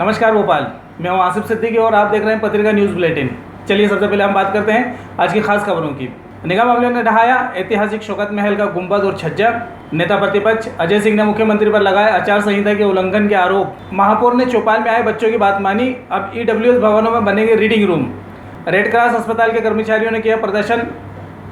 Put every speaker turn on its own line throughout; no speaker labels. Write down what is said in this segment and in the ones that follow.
नमस्कार भोपाल, मैं हूं आसिफ सिद्दीकी और आप देख रहे हैं पत्रिका न्यूज़ बुलेटिन। चलिए सबसे पहले हम बात करते हैं आज की खास खबरों की। निगम अमले ने ढहाया ऐतिहासिक शौकत महल का गुंबद और छज्जा। नेता प्रतिपक्ष अजय सिंह ने मुख्यमंत्री पर लगाए आचार संहिता के उल्लंघन के आरोप। महापौर ने चौपाल में आए बच्चों की बात मानी। अब EWS भवनों में बनेंगे रीडिंग रूम। रेड क्रॉस अस्पताल के कर्मचारियों ने किया प्रदर्शन,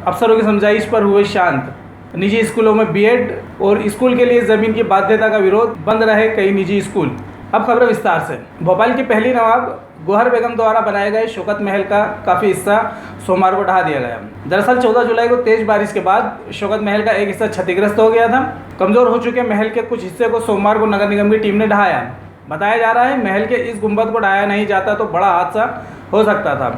अफसरों की समझाइश पर हुए शांत। निजी स्कूलों में बीएड और स्कूल के लिए जमीन की बाध्यता का विरोध, बंद रहे कई निजी स्कूल। अब खबर विस्तार से। भोपाल की पहली नवाब गोहर बेगम द्वारा बनाए गए शौकत महल का काफ़ी हिस्सा सोमवार को ढहा दिया गया। दरअसल 14 जुलाई को तेज बारिश के बाद शौकत महल का एक हिस्सा क्षतिग्रस्त हो गया था। कमज़ोर हो चुके महल के कुछ हिस्से को सोमवार को नगर निगम की टीम ने ढहाया। बताया जा रहा है महल के इस गुंबद को ढहाया नहीं जाता तो बड़ा हादसा हो सकता था।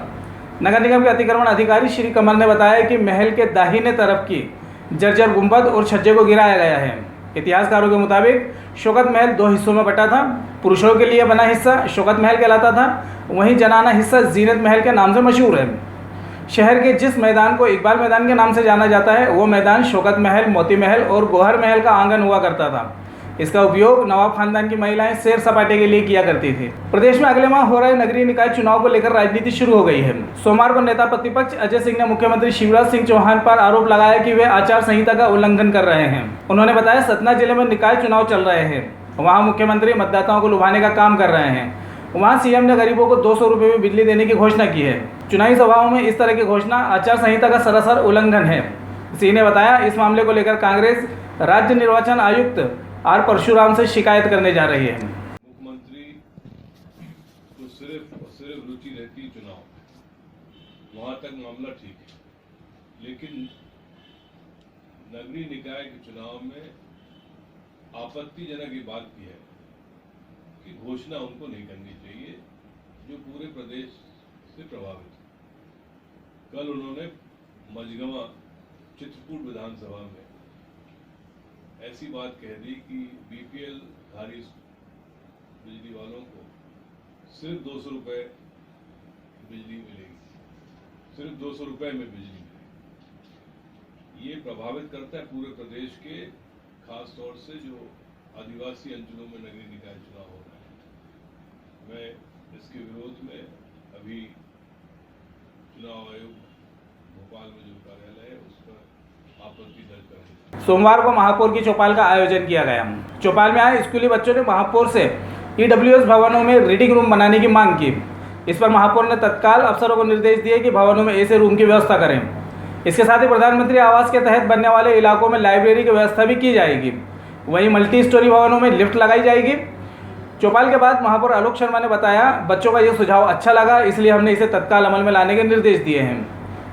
नगर निगम के अतिक्रमण अधिकारी श्री कमल ने बताया कि महल के दाहिने तरफ की जर्जर गुंबद और छज्जे को गिराया गया है। इतिहासकारों के मुताबिक शौकत महल 2 हिस्सों में बटा था। पुरुषों के लिए बना हिस्सा शौकत महल कहलाता था, वहीं जनाना हिस्सा जीनत महल के नाम से मशहूर है। शहर के जिस मैदान को इकबाल मैदान के नाम से जाना जाता है वो मैदान शौकत महल, मोती महल और गोहर महल का आंगन हुआ करता था। इसका उपयोग नवाब खानदान की महिलाएं सैर सपाटे के लिए किया करती थी। प्रदेश में अगले माह हो रहे नगरीय निकाय चुनाव को लेकर राजनीति शुरू हो गई है। सोमवार को नेता प्रतिपक्ष अजय सिंह ने मुख्यमंत्री शिवराज सिंह चौहान पर आरोप लगाया कि वे आचार संहिता का उल्लंघन कर रहे हैं। उन्होंने बताया सतना जिले में निकाय चुनाव चल रहे हैं, वहाँ मुख्यमंत्री मतदाताओं को लुभाने का काम कर रहे हैं। वहाँ सीएम ने गरीबों को 200 रुपये में बिजली देने की घोषणा की है। चुनावी सभाओं में इस तरह की घोषणा आचार संहिता का सरासर उल्लंघन है। सिंह ने बताया इस मामले को लेकर कांग्रेस राज्य निर्वाचन आयुक्त आर परशुराम से शिकायत करने जा रही है।
मुख्यमंत्री को सिर्फ रुचि रहती चुनाव, वहाँ तक मामला ठीक है, लेकिन नगरीय निकाय के चुनाव में आपत्तिजनक ये बात की है कि घोषणा उनको नहीं करनी चाहिए जो पूरे प्रदेश से प्रभावित है। कल उन्होंने मझगवां चित्रकूट विधानसभा में ऐसी बात कह दी कि BPL धारी बिजली वालों को सिर्फ 200 रुपये बिजली मिलेगी, सिर्फ 200 रुपये में बिजली मिलेगी। ये प्रभावित करता है पूरे प्रदेश के, खास तौर से जो आदिवासी अंचलों में नगरीय निकाय चुनाव हो रहा है। मैं इसके विरोध में अभी चुनाव आयोग भोपाल में जो कार्यालय है उस पर आपत्ति दर्ज करेंगे।
सोमवार को महापौर की चौपाल का आयोजन किया गया। चौपाल में आए स्कूली बच्चों ने महापौर से EWS भवनों में रीडिंग रूम बनाने की मांग की। इस पर महापौर ने तत्काल अफसरों को निर्देश दिए कि भवनों में ऐसे रूम की व्यवस्था करें। इसके साथ ही प्रधानमंत्री आवास के तहत बनने वाले इलाकों में लाइब्रेरी की व्यवस्था भी की जाएगी। वहीं मल्टी स्टोरी भवनों में लिफ्ट लगाई जाएगी। चौपाल के बाद महापौर आलोक शर्मा ने बताया बच्चों का यह सुझाव अच्छा लगा, इसलिए हमने इसे तत्काल अमल में लाने के निर्देश दिए हैं।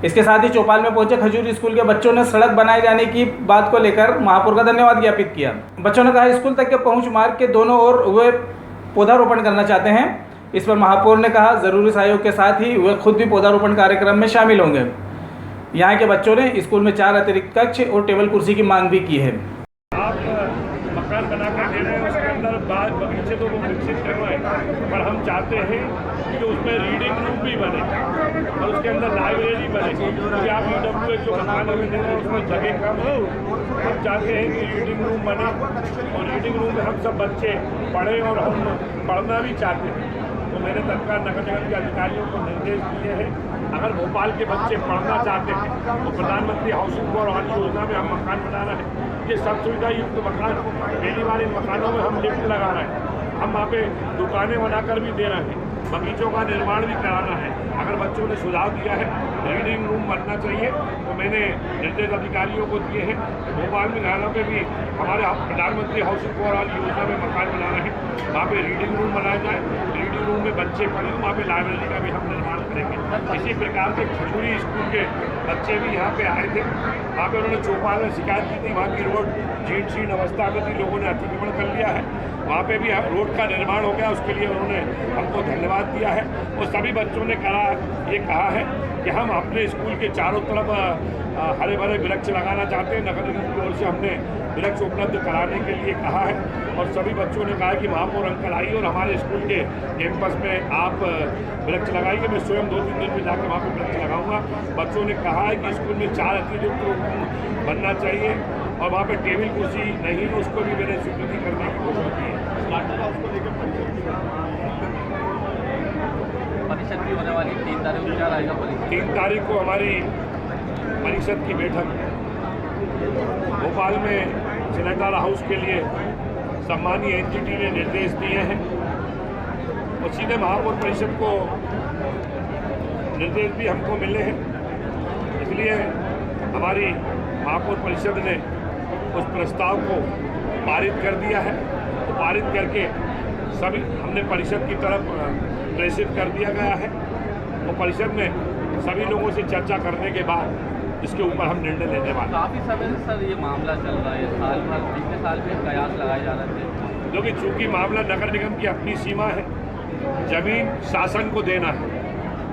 इसके साथ ही चौपाल में पहुंचे खजूरी स्कूल के बच्चों ने सड़क बनाए जाने की बात को लेकर महापौर का धन्यवाद ज्ञापित किया। बच्चों ने कहा स्कूल तक के पहुंच मार्ग के दोनों ओर वे पौधारोपण करना चाहते हैं। इस पर महापौर ने कहा जरूरी सहयोग के साथ ही वे खुद भी पौधारोपण कार्यक्रम में शामिल होंगे। यहाँ के बच्चों ने स्कूल में 4 अतिरिक्त कक्ष और टेबल कुर्सी की मांग भी की है।
आप मकान बना कर दे रहे हैं, उसके अंदर बाग बगीचे तो वो विकसित कर रहे हैं, पर हम चाहते हैं कि उसमें रीडिंग रूम भी बने और उसके अंदर लाइब्रेरी बने, क्योंकि आप EWS जो मकान हमें दे रहे हैं उसमें जगह कम है। हम चाहते हैं कि रीडिंग रूम बने और रीडिंग रूम में हम सब बच्चे पढ़ें और हम पढ़ना भी चाहते हैं। तो मैंने तत्काल नगर निगम के अधिकारियों को निर्देश दिए हैं, अगर भोपाल के बच्चे पढ़ना चाहते हैं तो प्रधानमंत्री हाउसिंग फॉर ऑल योजना में हम मकान बना रहे हैं। ये सब सुविधा युक्त मकान, पहली बार इन मकानों में हम लिफ्ट लगा रहे हैं, हम वहाँ पे दुकानें बनाकर भी दे रहे हैं, बगीचों का निर्माण भी कराना है। अगर बच्चों ने सुझाव दिया है रीडिंग रूम बनना चाहिए तो मैंने निर्देश अधिकारियों को दिए हैं। भोपाल में घरों पे भी हमारे प्रधानमंत्री हाउसिंग फॉर ऑल योजना में मकान बना रहे हैं, वहाँ पे रीडिंग रूम बनाया जाए, रीडिंग रूम में बच्चे पढ़ें, वहाँ पे लाइब्रेरी का भी हम निर्माण करेंगे। इसी प्रकार से खजूरी स्कूल के बच्चे भी यहाँ पे आए थे, वहाँ पे उन्होंने चौपाल में शिकायत की थी, वहाँ की रोड जीर्ण शीर्ण अवस्था में थी, लोगों ने अतिक्रमण कर लिया है, वहाँ पे भी रोड का निर्माण हो गया, उसके लिए उन्होंने हमको धन्यवाद दिया है। और सभी बच्चों ने ये कहा है कि हम अपने स्कूल के चारों तरफ हरे भरे वृक्ष लगाना चाहते हैं। नगर निगम की ओर से हमने वृक्ष उपलब्ध कराने के लिए कहा है और सभी बच्चों ने कहा कि महापौर अंकल आइए और हमारे स्कूल के कैंपस में आप वृक्ष लगाइए। मैं स्वयं 2-3 दिन में जाकर वहाँ पर वृक्ष लगाऊंगा। बच्चों ने कहा है कि स्कूल में 4 अतिरिक्त रूम बनना चाहिए और वहाँ पर टेबल कुर्सी नहीं है, उसको भी मैंने स्वीकृति करने की कोशिश की है।
परिषद की होने वाली 3 तारीख को, क्या रहेगा परिषद?
3 तारीख को हमारी परिषद की बैठक भोपाल में सेनेटर हाउस के लिए सम्मानीय एनजीटी ने निर्देश दिए हैं और सीधे महापौर परिषद को निर्देश भी हमको मिले हैं। इसलिए हमारी महापौर परिषद ने उस प्रस्ताव को पारित कर दिया है। तो पारित करके सभी हमने परिषद की तरफ प्रेषित कर दिया गया है और परिषद में सभी लोगों से चर्चा करने के बाद इसके ऊपर हम निर्णय लेने वाले हैं।
काफ़ी समय से सर ये मामला चल रहा है, साल भर पिछले साल भी कयास लगाए जा रहे थे।
जो कि चूँकि मामला नगर निगम की अपनी सीमा है, जमीन शासन को देना है।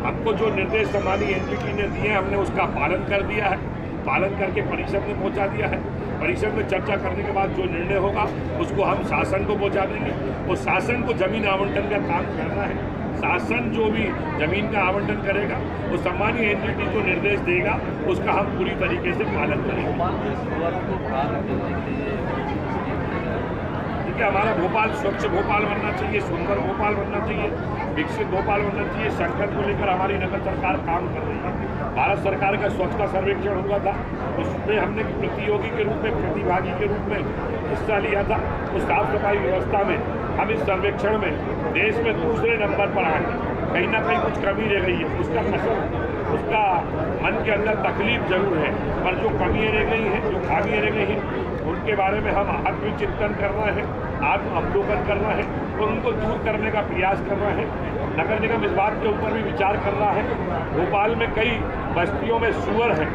हमको जो निर्देश सम्मानीय एनजीटी ने दिए हमने उसका पालन कर दिया है, पालन करके परिषद में पहुंचा दिया है। परिषद में चर्चा करने के बाद जो निर्णय होगा उसको हम शासन को पहुंचा देंगे और शासन को जमीन आवंटन का काम करना है। शासन जो भी जमीन का आवंटन करेगा वो सम्मानीय एनजीटी जो निर्देश देगा उसका हम पूरी तरीके से पालन करेंगे। देखिए, हमारा भोपाल स्वच्छ भोपाल बनना चाहिए, सुंदर भोपाल बनना चाहिए, विकसित भोपाल बनना चाहिए। संकट को लेकर हमारी नगर सरकार काम कर रही है। भारत सरकार का स्वच्छता सर्वेक्षण हुआ था, उसमें हमने प्रतियोगी के रूप में, प्रतिभागी के रूप में हिस्सा लिया था। उस साफ सफाई व्यवस्था में हम इस सर्वेक्षण में देश में दूसरे नंबर पर आए। कहीं ना कहीं कुछ कमी रह गई है, उसका मन के अंदर तकलीफ जरूर है, पर जो कमियाँ रह गई हैं, जो खामियाँ रह गई हैं, उनके बारे में हम आत्मचिंतन करना है, आत्म अवलोकन करना है और उनको दूर करने का प्रयास करना है। नगर निगम इस बात के ऊपर भी विचार कर रहा है। भोपाल में कई बस्तियों में सुअर हैं,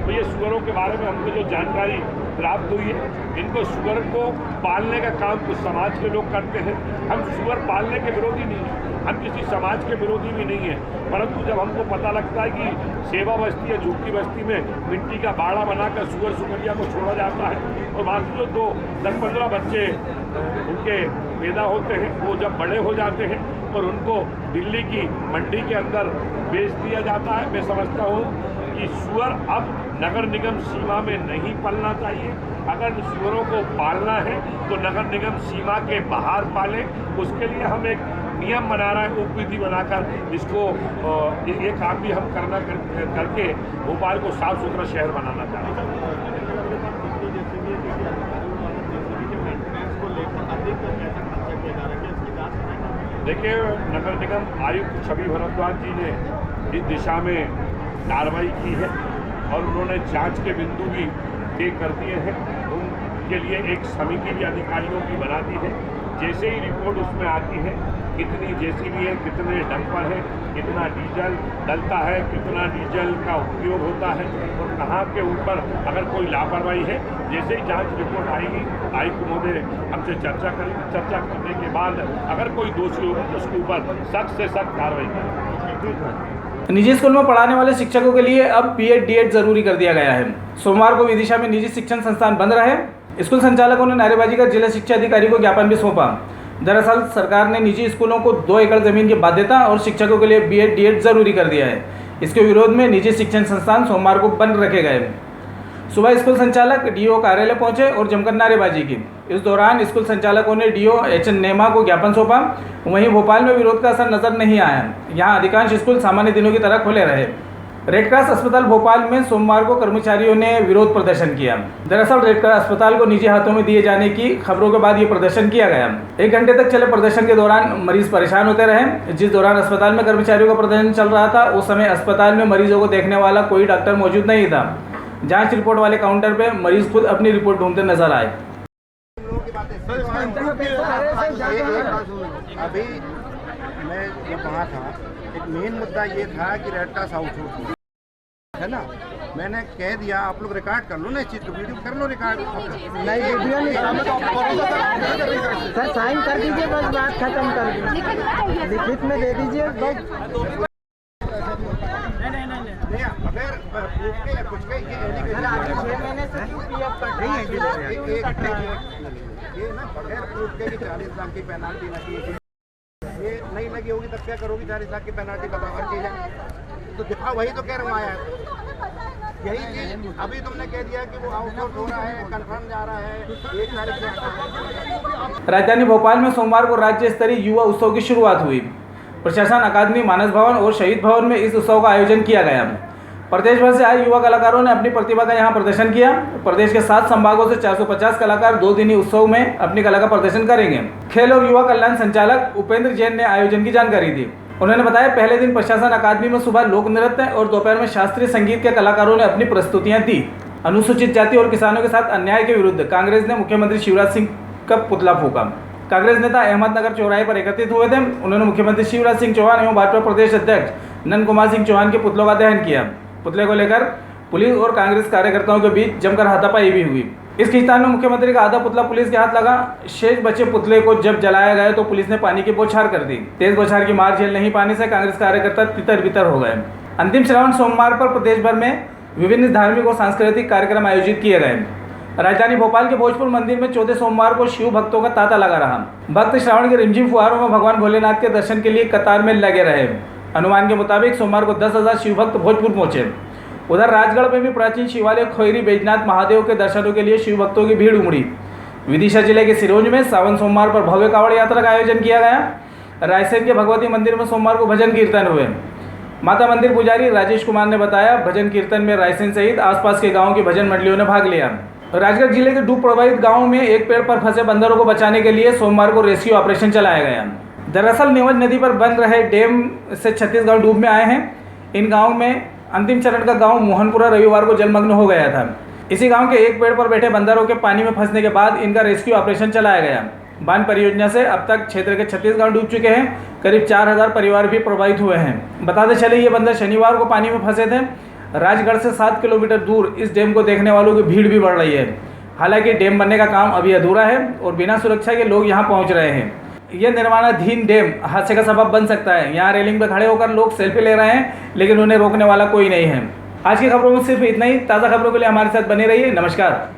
तो ये सुअरों के बारे में हमको जो जानकारी प्राप्त हुई है, इनको सुअर को पालने का काम कुछ समाज के लोग करते हैं। हम सुअर पालने के विरोधी नहीं हैं, हम किसी समाज के विरोधी भी नहीं हैं, परंतु जब हमको पता लगता है कि सेवा बस्ती या झुग्गी बस्ती में मिट्टी का बाड़ा बनाकर सुअर सुकरिया को छोड़ा जाता है और वहाँ से जो 10-15 बच्चे उनके पैदा होते हैं, वो जब बड़े हो जाते हैं और उनको दिल्ली की मंडी के अंदर बेच दिया जाता है। मैं समझता हूँ कि सुअर अब नगर निगम सीमा में नहीं पलना चाहिए। अगर सुअरों को पालना है तो नगर निगम सीमा के बाहर पालें। उसके लिए हम एक नियम बना रहे हैं, उपविधि बनाकर इसको ये काम भी हम करके भोपाल को साफ सुथरा शहर बनाना चाहते हैं। देखिए, नगर निगम आयुक्त छवि भारद्वाज जी ने इस दिशा में कार्रवाई की है और उन्होंने जांच के बिंदु भी तय कर दिए हैं। उनके लिए एक समिति भी अधिकारियों की बना दी है। जैसे ही रिपोर्ट उसमें आती है, कितनी जेसीबी है, कितने डंपर है, कितना डीजल डलता है, कितना डीजल का उपयोग होता है और कहाँ के ऊपर अगर कोई लापरवाही है, जैसे ही जांच रिपोर्ट आएगी, आयुक्त महोदय हमसे चर्चा करेंगे। चर्चा करने के बाद अगर कोई दोषी होगा तो उसके ऊपर सख्त से सख्त कार्रवाई करेंगे।
निजी स्कूल में पढ़ाने वाले शिक्षकों के लिए अब बीएड डीएड जरूरी कर दिया गया है। सोमवार को विदिशा में निजी शिक्षण संस्थान बंद रहे। स्कूल संचालकों ने नारेबाजी कर जिला शिक्षा अधिकारी को ज्ञापन भी सौंपा। दरअसल सरकार ने निजी स्कूलों को 2 एकड़ जमीन की बाध्यता और शिक्षकों के लिए बीएड डीएड जरूरी कर दिया है। इसके विरोध में निजी शिक्षण संस्थान सोमवार को बंद रखे गए। सुबह स्कूल संचालक डीओ कार्यालय पहुंचे और जमकर नारेबाजी की। इस दौरान स्कूल संचालकों ने डीओ एचएन नेमा को ज्ञापन सौंपा। वहीं भोपाल में विरोध का असर नजर नहीं आया। यहां अधिकांश स्कूल सामान्य दिनों की तरह खुले रहे। रेड क्रॉस अस्पताल भोपाल में सोमवार को कर्मचारियों ने विरोध प्रदर्शन किया। दरअसल रेड क्रॉस अस्पताल को निजी हाथों में दिए जाने की खबरों के बाद ये प्रदर्शन किया गया। 1 घंटे तक चले प्रदर्शन के दौरान मरीज परेशान होते रहे। जिस दौरान अस्पताल में कर्मचारियों का प्रदर्शन चल रहा था, उस समय अस्पताल में मरीजों को देखने वाला कोई डॉक्टर मौजूद नहीं था। जांच रिपोर्ट वाले काउंटर पे मरीज खुद अपनी रिपोर्ट ढूंढते नजर आए।
अभी मैं जब वहाँ था, एक मेन मुद्दा ये था कि रेड क्रॉस आउटसोर्स है ना। मैंने कह दिया आप लोग रिकॉर्ड कर लो ना, इस चीज़ को वीडियो कर लो रिकॉर्ड।
नहीं वीडियो नहीं सर, साइन कर दीजिए, बस बात खत्म कर दीजिए, लिखित में दे दीजिए बस।
कुछ ये ना बगैर प्रूफ के 40 लाख की पेनाल्टी लगी। ये नहीं लगी होगी तब क्या करोगी? 40 लाख की पेनाल्टी बताओ हर चीज़ है तो दिखाओ। वही तो कह रहा हूँ आया यही चीज। अभी तुमने कह दिया कि वो आउटसोर्स हो रहा है, कंफर्म जा रहा है 1 तारीख से।
राजधानी भोपाल में सोमवार को राज्य स्तरीय युवा उत्सव की शुरुआत हुई। प्रशासन अकादमी, मानस भवन और शहीद भवन में इस उत्सव का आयोजन किया गया। प्रदेश भर से आए युवा कलाकारों ने अपनी प्रतिभा का यहाँ प्रदर्शन किया। प्रदेश के 7 संभागों से 450 कलाकार 2 दिनी उत्सव में अपनी कला का प्रदर्शन करेंगे। खेल और युवा कल्याण संचालक उपेंद्र जैन ने आयोजन की जानकारी दी। उन्होंने बताया, पहले दिन प्रशासन अकादमी में सुबह लोक नृत्य और दोपहर में शास्त्रीय संगीत के कलाकारों ने अपनी प्रस्तुतियां दी। अनुसूचित जाति और किसानों के साथ अन्याय के विरुद्ध कांग्रेस ने मुख्यमंत्री शिवराज सिंह का पुतला फूंका। कांग्रेस नेता अहमदनगर चौराहे पर एकत्रित हुए थे। उन्होंने मुख्यमंत्री शिवराज सिंह चौहान एवं भाजपा प्रदेश अध्यक्ष नंद कुमार सिंह चौहान के पुतलों का दहन किया। पुतले को लेकर पुलिस और कांग्रेस कार्यकर्ताओं के बीच जमकर हाथापाई भी हुई। इस खींचतान में मुख्यमंत्री का आधा पुतला पुलिस के हाथ लगा। शेष बचे पुतले को जब जलाया गया तो पुलिस ने पानी की बौछार कर दी। तेज बौछार की मार झेल नहीं पाने से कांग्रेस कार्यकर्ता तितर बितर हो गए। अंतिम श्रावण सोमवार पर प्रदेश भर में विभिन्न धार्मिक और सांस्कृतिक कार्यक्रम आयोजित किए गए। राजधानी भोपाल के भोजपुर मंदिर में 14 सोमवार को शिव भक्तों का तांता लगा रहा। भक्त श्रावण के रिमझिम फुहारों में भगवान भोलेनाथ के दर्शन के लिए कतार में लगे रहे। अनुमान के मुताबिक सोमवार को 10,000 शिव भक्त भोजपुर पहुंचे। उधर राजगढ़ में भी प्राचीन शिवालय खोयरी बैजनाथ महादेव के दर्शनों के लिए शिव भक्तों की भीड़ उमड़ी। विदिशा जिले के सिरोंज में सावन सोमवार पर भव्य कांवड़ यात्रा का आयोजन किया गया। रायसेन के भगवती मंदिर में सोमवार को भजन कीर्तन हुए। माता मंदिर पुजारी राजेश कुमार ने बताया, भजन कीर्तन में रायसेन सहित आसपास के गाँव की भजन मंडलियों ने भाग लिया। राजगढ़ जिले के डूब प्रभावित गाँव में एक पेड़ पर फंसे बंदरों को बचाने के लिए सोमवार को रेस्क्यू ऑपरेशन चलाया गया। दरअसल नीमच नदी पर बन रहे डैम से 36 गाँव डूब में आए हैं। इन गाँव में अंतिम चरण का गांव मोहनपुरा रविवार को जलमग्न हो गया था। इसी गांव के एक पेड़ पर बैठे बंदरों के पानी में फंसने के बाद इनका रेस्क्यू ऑपरेशन चलाया गया। बांध परियोजना से अब तक क्षेत्र के 36 गांव डूब चुके हैं। करीब 4,000 परिवार भी प्रभावित हुए हैं। बताते चले, ये बंदर शनिवार को पानी में फंसे थे। राजगढ़ से 7 किलोमीटर दूर इस डैम को देखने वालों की भीड़ भी बढ़ रही है। हालांकि डैम बनने का काम अभी अधूरा है और बिना सुरक्षा के लोग यहाँ पहुँच रहे हैं। यह निर्माणाधीन डैम हादसे का सबब बन सकता है। यहाँ रेलिंग पर खड़े होकर लोग सेल्फी ले रहे हैं, लेकिन उन्हें रोकने वाला कोई नहीं है। आज की खबरों में सिर्फ इतना ही। ताज़ा खबरों के लिए हमारे साथ बने रहिए। नमस्कार।